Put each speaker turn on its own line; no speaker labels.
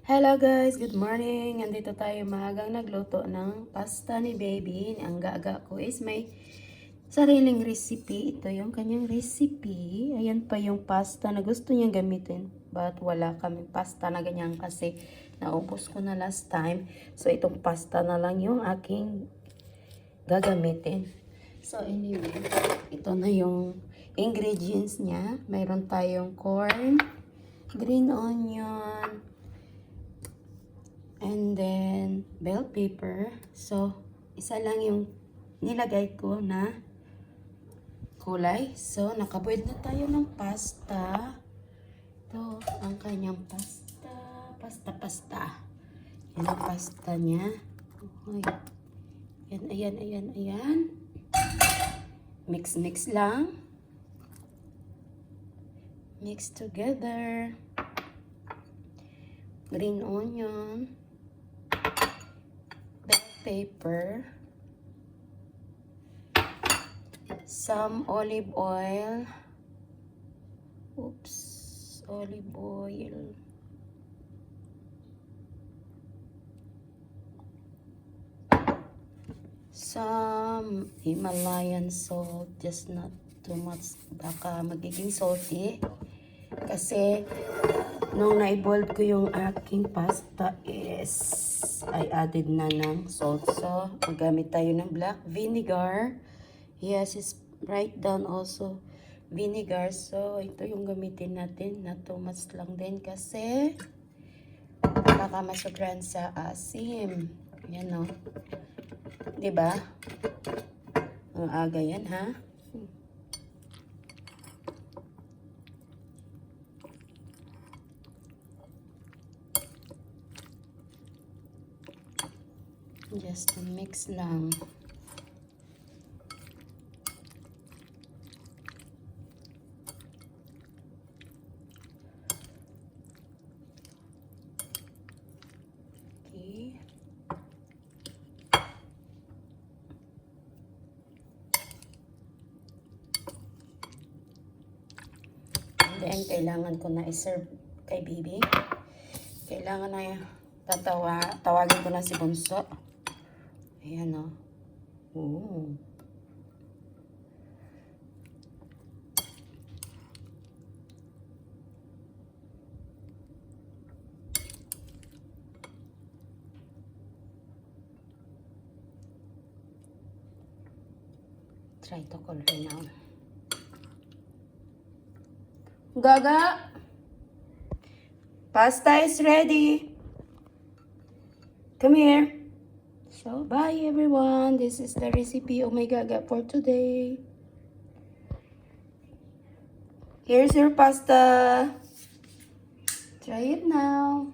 Hello guys, good morning. Andito tayo maagang nagluto ng pasta ni baby. Ang gaga ko is may sariling recipe. Ito yung kanyang recipe. Ayan pa yung pasta na gusto niyang gamitin. But wala kaming pasta na ganyan kasi naubos ko na last time. So itong pasta na lang yung aking gagamitin. So anyway, ito na yung ingredients niya. Mayroon tayong corn, green onion, and then bell pepper. So isa lang yung nilagay ko na kulay. So nakaboil na tayo ng pasta. Ito ang kanyang pasta. Yan ang pasta niya. Okay. Ayan. Mix lang. Mix together. Green onion, bell pepper, some olive oil. Olive oil. Some Himalayan salt, just not too much. Baka magiging salty. Kasi nung na-boil ko yung aking pasta is I added na ng salt. So, magamit tayo ng black vinegar. Yes, it's right down also vinegar. So, ito yung gamitin natin. Not too much lang din kasi baka masubran sa asim. Yan o. Diba? Ang aga yan ha. Just to mix lang. Okay. And then, kailangan ko na i-serve kay baby. Kailangan na tawagin ko na si Bunso. Ayan o. Oh. Try to call her now. Gaga! Pasta is ready. Come here. So, bye everyone. This is the recipe of my gaga for today. Here's your pasta. Try it now.